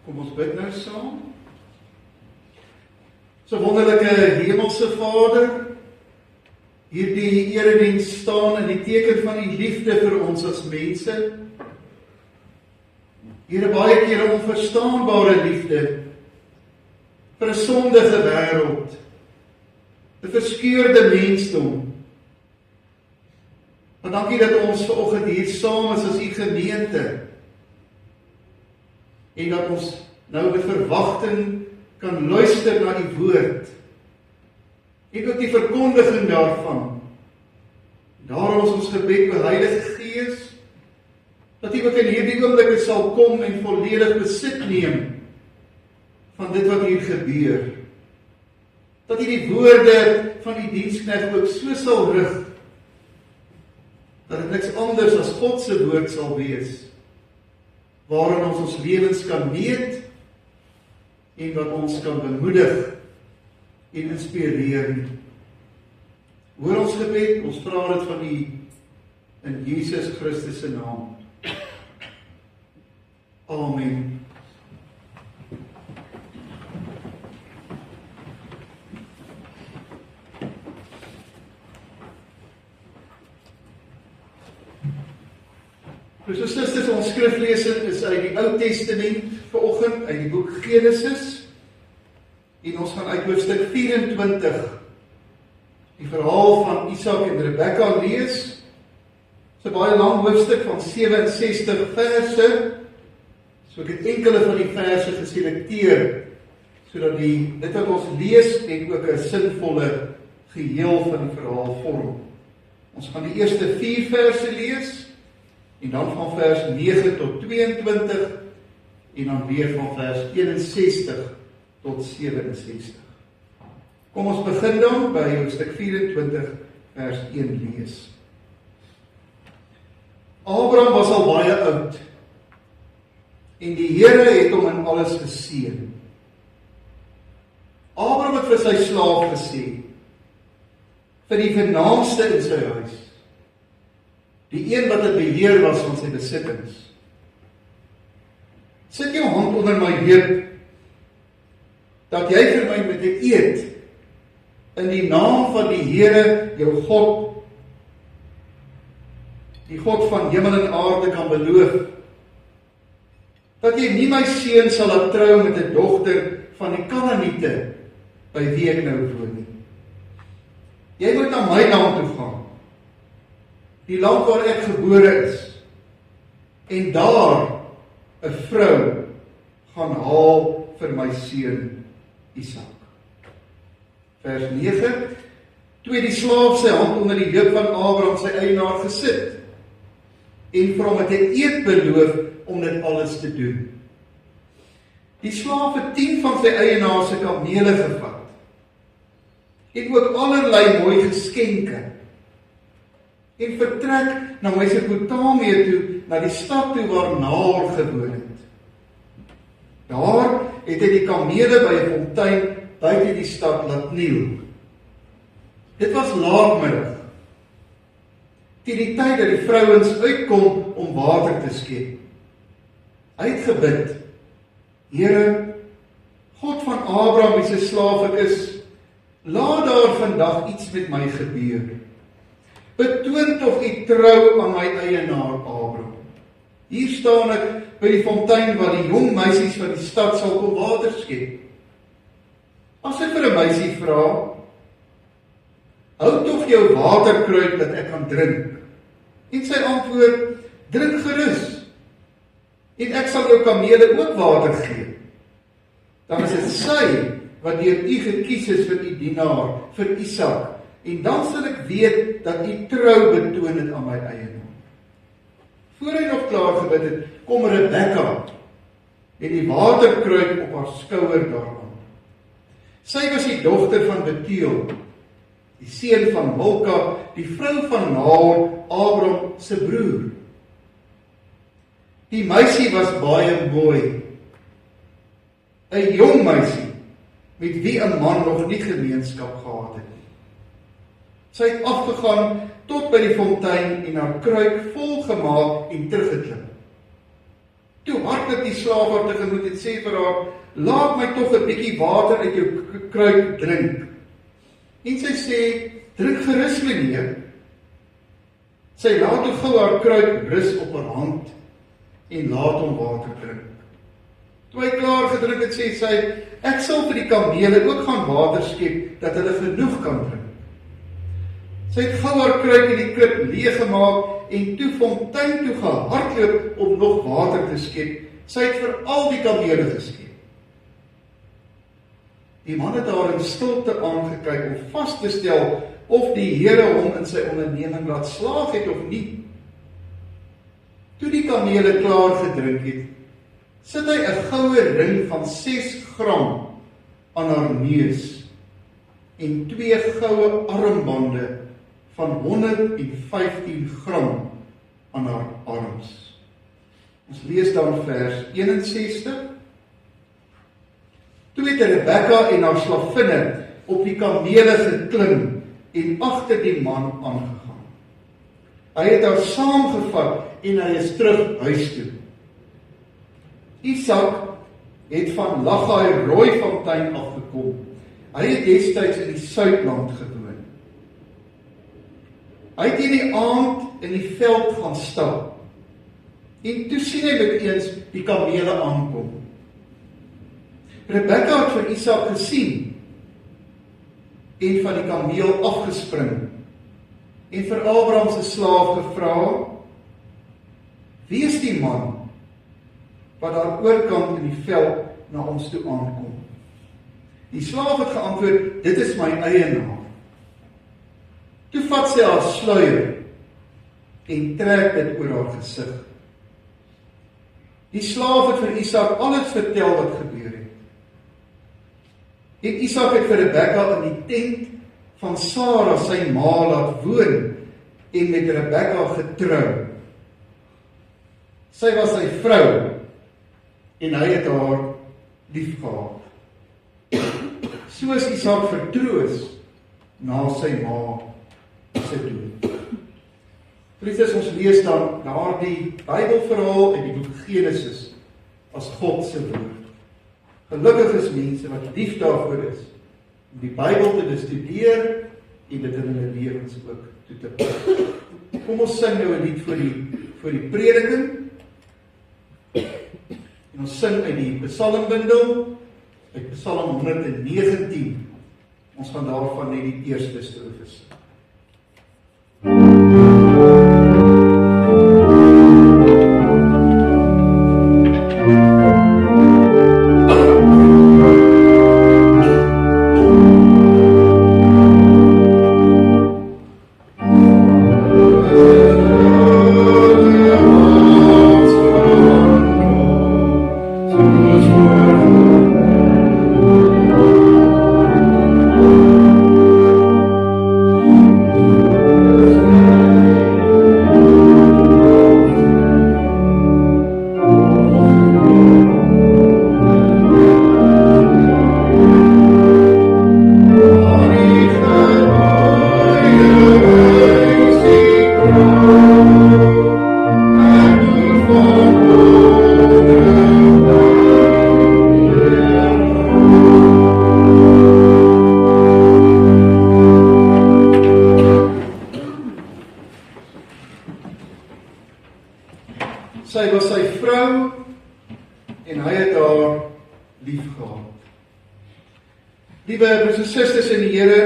Kom ons bid nou saam. So wonderlike hemelse Vader, hierdie erediens staan in die teken van die liefde vir ons as mense. Here, baie kere onverstaanbare liefde vir 'n sondige wêreld, 'n verskeurde mensdom. Maar dankie dat ons vanoggend hier saam is as u gemeente en dat ons nou met verwagting kan luister na die woord en ook die verkondiging daarvan. Daarom is ons gebed by Heilige Gees dat U ook in hierdie oomblikke sal kom en volledig besit neem van dit wat hier gebeur. Dat U die woorde van die diensknegt ook so sal rig dat dit niks anders as God se woord sal wees, waarin ons lewens kan meet en wat ons kan bemoedig en inspireer. Hoor ons gebed, ons vra dit van U in Jesus Christus se naam. Amen. Dus susters, ons skriflesing is uit die Ou Testament vanoggend, uit die boek Genesis. En ons gaan uit hoofstuk 24, die verhaal van Isak en Rebekka lees. Dit is 'n baie lang hoofstuk van 67 verse. So ek het enkele van die verse geselekteer, sodat dit wat ons lees net ook 'n sinvolle geheel van die verhaal vorm. Ons gaan die eerste 4 verse lees, en dan van vers 9 tot 22, en dan weer van vers 61 tot 67. Kom ons begin dan by hoofstuk 24, vers 1 lees. Abraham was al baie oud, en die Here het hom in alles geseën. Abraham het vir sy slaaf gesê, vir die vernaamste in sy huis, die een wat 'n beheer was van sy besittings, sit jou hand onder my heup, dat jy vir my met 'n eed in die naam van die Here, jou God, die God van hemel en aarde kan beloof, dat jy nie my seun sal laat trou met 'n dogter van die Kanaaniete, by wie ek nou woon nie. Jy moet na my land toe gaan, die land waar ek gebore is, en daar 'n vrou gaan haal vir my seun Isak. Vers 9, toe het die slaaf sy hand onder die heup van Abraham sy eienaar gesit, en vir hom met 'n eed beloof om dit alles te doen. Die slaaf het 10 van sy eienaar se kamele gevat, en ook allerlei mooi geskenke, en vertrek na Mesopotamië toe, na die stad toe waar Nahor gewoon het. Daar het hy die kamele by 'n fontein buite die stad laat kniel. Dit was laatmiddag, teen die tyd dat die vrouens uitkom om water te skep. Hy het gebid, Here, God van Abraham wie se slaaf ek is, laat daar vandag iets met my gebeur. Betoon tog u trou aan my eienaar Abraham. Hier staan ek by die fontein waar die jong meisies van die stad sal kom water skep. As ek vir 'n meisie vra, hou tog jou waterkruik dat ek kan drink. En sy antwoord, drink gerus, en ek sal jou kamele ook water gee. Dan is dit sy wat deur u gekies is vir u dienaar, vir Isak, en dan sal ek weet dat u trou betoon het aan my eienaar. Voor hy nog klaar gebid het, kom Rebekka en die waterkruik op haar skouer daaraan. Sy was die dogter van Betuel, die seun van Milka, die vrou van Nahor, Abraham se broer. Die meisie was baie mooi, 'n jong meisie, met wie 'n man nog nie gemeenskap gehad het nie. Sy het afgegaan tot by die fontein en haar kruik volgemaak en teruggeklim. Toe hardloop die slaaf haar tegemoet en sê vir haar, laat my tog 'n bietjie water uit jou kruik drink. En sy sê, drink gerus meneer. Sy laat toe gou haar kruik rus op haar hand en laat hom water drink. Toe hy klaar gedrink het, sê sy, ek sal vir die kamele ook gaan water skep, dat hulle genoeg kan drink. Sy het gou haar kruik in die klip leeggemaak en toe fontein toe gehardloop om nog water te skep. Sy het vir al die kamele geskep. Die man het haar in stilte aangekyk om vas te stel of die Here hom in sy onderneming laat slaag het of nie. Toe die kamele klaar gedrink het, sit hy 'n goue ring van 6 gram aan haar neus en 2 goue armbande van 115 gram aan haar arms. Ons lees dan vers 61. Toe het Rebekka en haar slavinne op die kamele geklim en agter die man aangegaan. Hy het haar saamgevat en hy is terug huis toe. Isak het van Lagai-Rooifontein afgekom. Hy het destyds in die Suidland gewoon. Hy het in die aand in die veld gaan stap. En toe sien hy met eens die kamele aankom. Rebekka het vir Isak gesien en van die kameel afgespring en vir Abraham se slaaf gevra, wie is die man wat daar oorkant in die veld na ons toe aankom? Die slaaf het geantwoord, dit is my eienaar. Toe vat sy haar sluier en trek dit oor haar gesig. Die slaaf het vir Isak alles vertel wat gebeur het. En Isak het vir Rebekka in die tent van Sara sy ma laat woon en met Rebekka getrou. Sy was sy vrou en hy het haar liefgehad. Soos Isak vertroos na sy ma se dood. Vriende, ons lees dan daardie Bybelverhaal in die boek Genesis as God se woord. Gelukkig is mense wat lief daarvoor is om die Bybel te bestudeer en dit in hulle lewens ook toe te pas. Kom ons sing nou 'n lied vir die prediking. En ons sing uit die Psalmbundel, uit Psalm 119. Ons gaan daarvan net die eerste strofe sing. Sy was sy vrou en hy het haar liefgehad. Liewe broers en susters in die Here,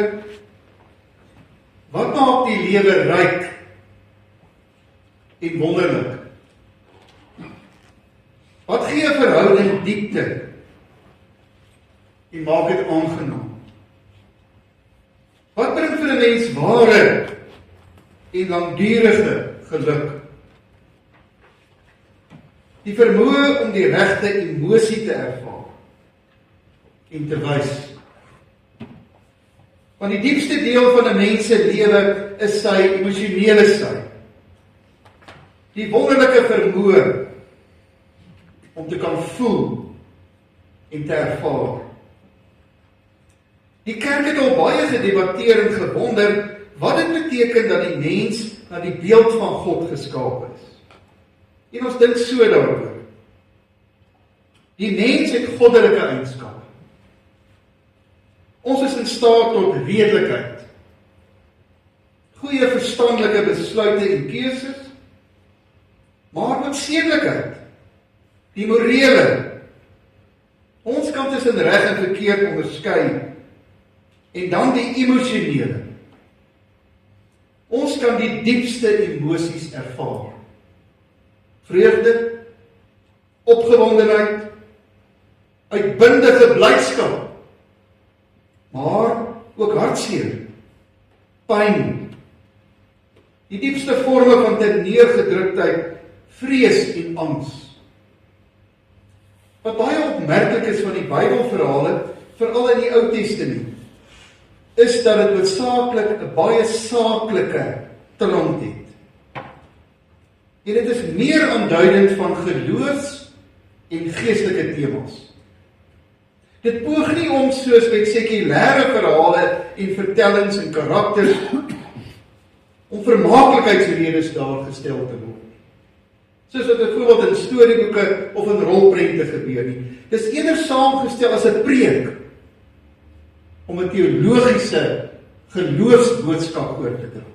wat maak die lewe ryk en wonderlik? Wat gee 'n verhouding diepte en maak dit aangenaam? Wat bring vir 'n mens ware en langdurige geluk? Die vermoë om die regte emosie te ervaar en te wys. Want die diepste deel van 'n mens se lewe is sy emosionele sy. Die wonderlike vermoë om te kan voel en te ervaar. Die kerk het al baie gedebatteer en gewonder wat dit beteken dat die mens na die beeld van God geskaap is. En ons dink so daaroor. Die mens het goddelike eienskappe. Ons is in staat tot redelikheid, goeie verstandelike besluite en keuses, maar ook sedelikheid, die morele. Ons kan tussen reg en verkeerd onderskei, en dan die emosionele. Ons kan die diepste emosies ervaar. Vreugde, opgewondenheid, uitbundige blydskap, maar ook hartseer, pyn, die diepste vorme van terneergedruktheid, vrees en angs. Wat baie opmerklik is van die Bybelverhale, veral in die Ou Testament, is dat dit noodsaaklik 'n baie saaklike trant het. En dit is meer aanduidend van geloofs- en geestelike temas. Dit poog nie om soos met sekulêre verhale en vertellings en karakters om vermaaklikheidsredes daar gestel te word. Soos wat byvoorbeeld in storieboeke of in rolprente gebeur nie. Dis eerder saamgestel as 'n preek om 'n teologiese geloofsboodskap oor te dra.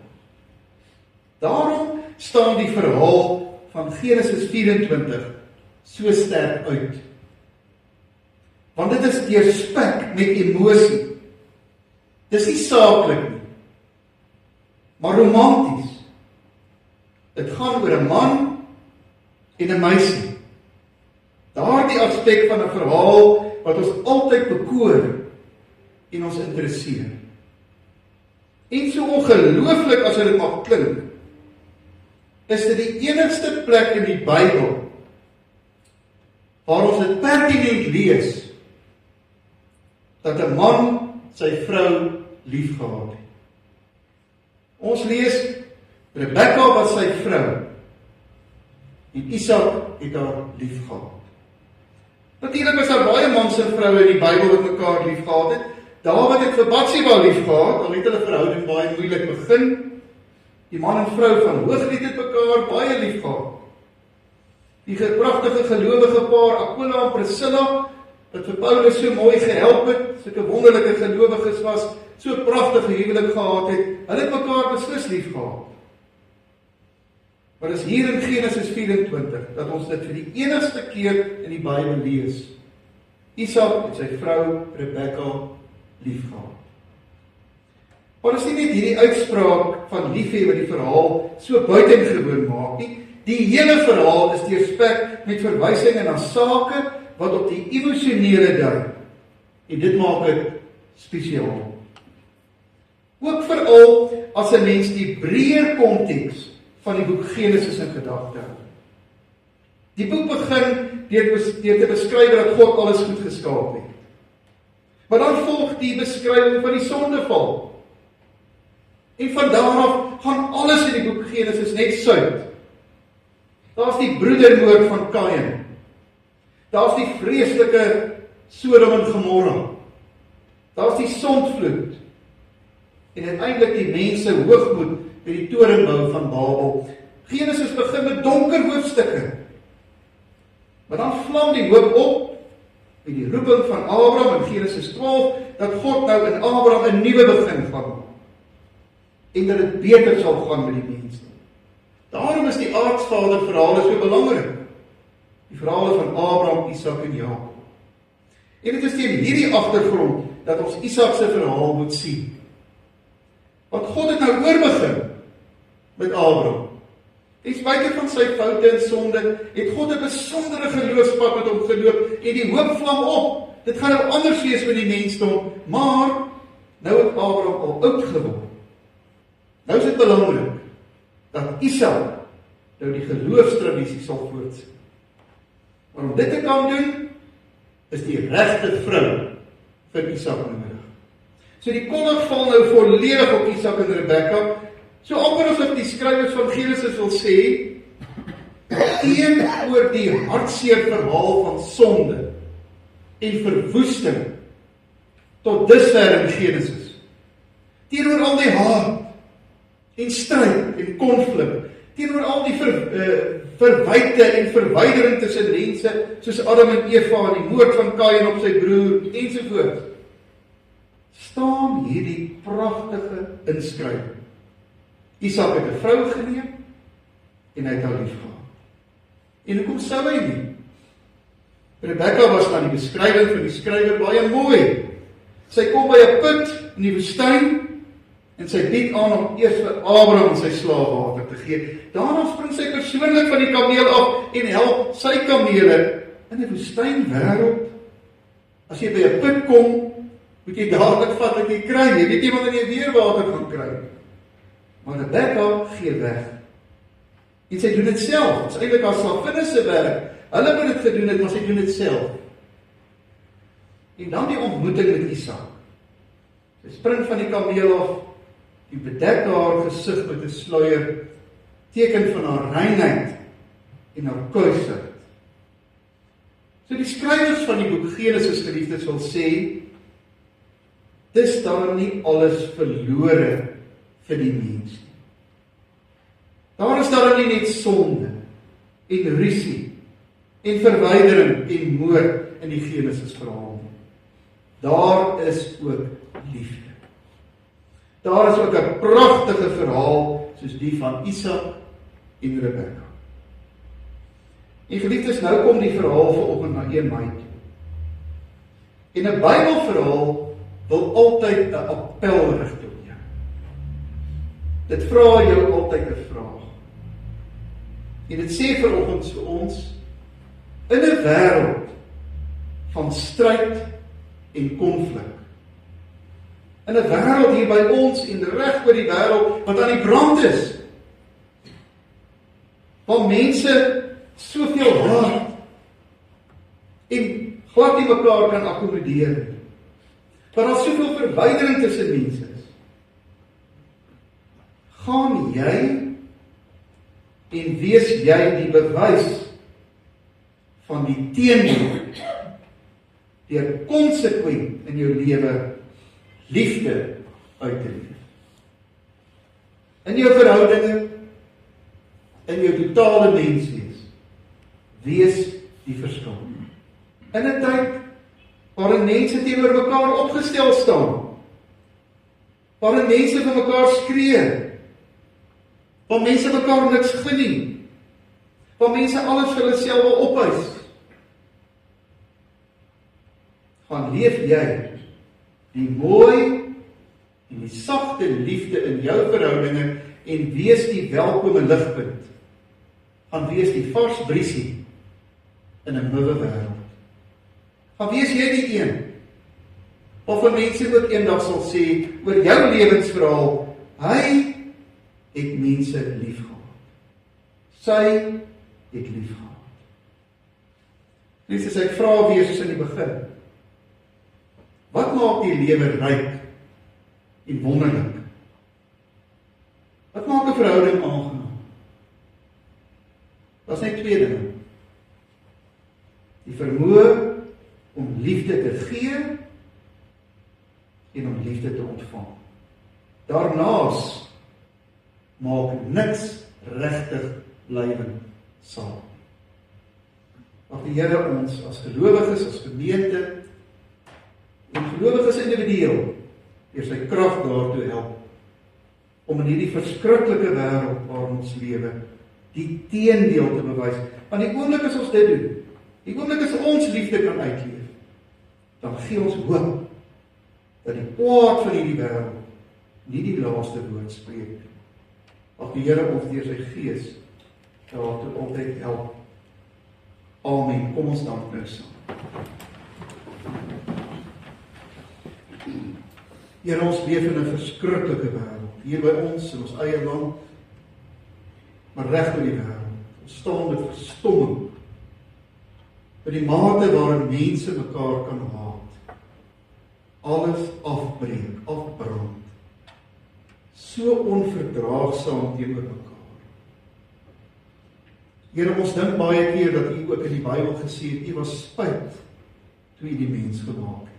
Daarom staan die verhaal van Genesis 24 so sterk uit. Want dit is deurspek met emosie. Dis nie saaklik nie, maar romanties. Dit gaan oor 'n man en 'n meisie. Daardie aspek van 'n verhaal wat ons altyd bekoor en ons interesseer. En so ongelooflik as dit mag klink, is dit die enigste plek in die Bybel waar ons dit pertinent lees dat 'n man sy vrou liefgehad het. Ons lees Rebekka was sy vrou en Isak het haar liefgehad. Natuurlik was daar baie mans en vroue in die Bybel wat mekaar liefgehad het. Dawid het vir Batsheba liefgehad, al het hulle verhouding baie moeilik begin. Die man en vrou van Hooglied het mekaar baie liefgehad. Die pragtige gelowige paar Aquila en Priscilla, wat vir Paulus so mooi gehelp het, sulke wonderlike gelowiges was, so pragtige huwelik gehad het, hulle het mekaar beslis liefgehad. Maar is hier in Genesis 24 dat ons dit vir die enigste keer in die Bybel lees. Isak het sy vrou Rebekka liefgehad. Maar is nie net hierdie uitspraak van liefhê wat die verhaal so buitengewoon maak nie. Die hele verhaal is deurspek met verwysinge na sake wat op die emosionele dui. En dit maak dit spesiaal. Ook veral as 'n mens die breër konteks van die boek Genesis in gedagte hou. Die boek begin deur te beskryf dat God alles goed geskaap het. Maar dan volg die beskrywing van die sondeval. En van daar af gaan alles in die boek Genesis net suid. Daar's die broedermoord van Kain. Daar's die vreeslike Sodom en Gomorra. Daar's die sondvloed. En uiteindelik die mense hoogmoed met die torenbou van Babel. Genesis begin met donker hoofstukke. Maar dan vlam die hoop op met die roeping van Abraham in Genesis 12 dat God nou in Abraham 'n nuwe begin gaan maak. En dat dit beter sal gaan met die mense. Daarom is die aartsvader verhale so belangrik. Die verhale van Abraham, Isak en Jakob. En dit is teen hierdie agtergrond dat ons Isak se verhaal moet sien. Want God het nou oorbegin met Abraham. En spite van sy foute en sonde, het God 'n besondere geloofspad met hom geloop en die hoop vlam op. Dit gaan nou anders wees met die mensdom, maar nou het Abraham al oud geword. Nou is dit belangrik dat Isak nou die geloofstradisie sal voortsit. Maar om dit te kan doen, is die regte vrou vir Isak nodig. So die kollig val nou volledig op Isak en Rebekka, so amper asof die skrywers van Genesis wil sê, teenoor die hartseer verhaal van sonde en verwoesting tot dusver in Genesis, teenoor al die haat en stryd en konflik, teenoor al die verwyte en verwydering tussen mense, soos Adam en Eva en die moord van Kain op sy broer, ensovoorts, staan hierdie pragtige inskrywing. Isak het 'n vrou geneem, en hy het haar liefgehad. En hoekom sou hy nie? Rebekka was na die beskrywing van die skrywer baie mooi. Sy kom by 'n put in die woestyn, en sy bied aan om eers vir Abraham sy slaaf water te gee. Daarna spring sy persoonlik van die kameel af en help sy kamele in 'n woestynwêreld. As jy by 'n put kom, moet jy dadelik vat wat jy kry. Jy weet nie wanneer jy weer water gaan kry. Maar Rebekka gee weg. En sy doen dit self. Dit is eintlik haar slavinne se werk. Hulle moet dit gedoen het, maar sy doen dit self. En dan die ontmoeting met Isak. Sy spring van die kameel af, die bedek haar gesig met 'n sluier, teken van haar reinheid en haar kuisheid. So die skrywers van die boek Genesis, geliefdes, wil sê, dis daar nie alles verlore vir die mens nie. Daar is daar nie net sonde en rusie en verwydering en moord in die Genesis verhaal nie. Daar is ook liefde. Daar is ook 'n pragtige verhaal soos die van Isak en Rebekka. En geliefdes, nou kom die verhaal vanoggend na 1 Mei toe. En 'n Bybelverhaal wil altyd 'n appel rig tot jou. Dit vra jou altyd 'n vraag. En dit sê vanoggend vir ons, in 'n wêreld van stryd en konflik, in 'n wêreld hier by ons en reg oor die wêreld wat aan die brand is, waar mense soveel haat en glad nie mekaar kan akkommodeer, waar daar soveel verwydering tussen mense is, gaan jy en wees jy die bewys van die teendeel deur konsekwent in jou lewe liefde uit te leef. In jou verhoudinge, in jou totale menswees, wees die verskil. In 'n tyd waarin mense teenoor mekaar opgestel staan, waarin mense vir mekaar skree, waar mense mekaar niks gun nie, waar mense alles vir hulle self wil opeis, gaan leef jy die mooi en die sagte liefde in jou verhoudinge en wees die welkome ligpunt, gaan wees die vars briesie in 'n nuwe wêreld. Gaan wees jy die een, of mense ook eendag sal sê oor jou lewensverhaal, hy het mense lief gehad. Sy het lief gehad. Net as ek vra weer soos in die begin, wat maak die lewe ryk en wonderlik? Wat maak 'n verhouding aangenaam? Dat is net 2 dinge. Die vermoë om liefde te gee en om liefde te ontvang. Daarnaas maak niks regtig blywend saam. Mag die Here ons as gelowiges, as gemeente en gelowiges individueel deur sy krag daartoe help om in hierdie verskriklike wêreld waarin ons lewe die teendeel te bewys. Want die oomblik as ons dit doen, die oomblik as ons liefde kan uitleef, dan gee ons hoop dat die kwaad van hierdie wêreld nie die laaste woord spreek nie. Mag die Here ons deur sy Gees daartoe altyd help. Amen. Kom ons dank nou saam. Here, ons leef in 'n verskriklike wêreld, hier by ons in ons eie land, maar reg oor die wêreld. Ons staan met verstomming by die mate waarin mense mekaar kan haat. Alles afbreek, afbrand. So onverdraagsaam teenoor mekaar. Here, ons dink baie keer dat U ook in die Bybel gesê het, U was spyt toe U die mens gemaak het.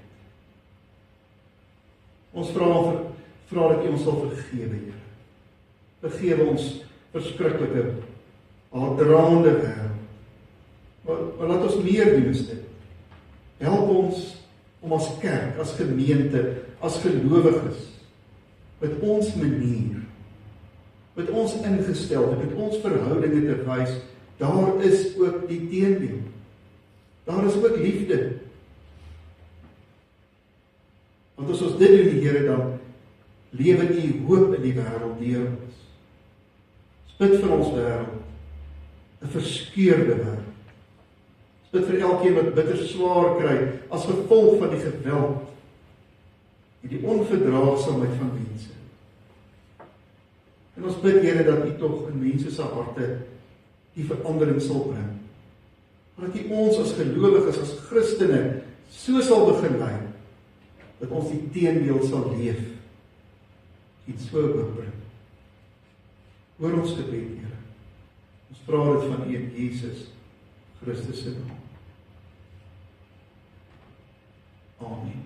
Ons vra dat U ons sal vergewe, Here. Vergewe ons verskriklike, haatdraande wêreld. Maar laat ons meer doen as dit. Help ons om as kerk, as gemeente, as gelowiges, met ons manier, met ons ingesteldheid, met ons verhoudinge te wys, daar is ook die teendeel. Daar is ook liefde. Want as ons dit doen, die Here, dan lewe U hoop in die wêreld deur ons. Ons bid vir ons wêreld, 'n verskeurde wêreld. Ons bid vir elkeen wat bitter swaar kry as gevolg van die geweld en die onverdraagsaamheid van mense. En ons bid, Here, dat U tog in mense se harte die verandering sal bring. Dat U ons as gelowiges, as Christene, so sal begelei, dat ons die teendeel sal leef, iets so bring. Hoor ons gebed, Here. Ons vra dit van U in Jesus Christus se naam. Amen.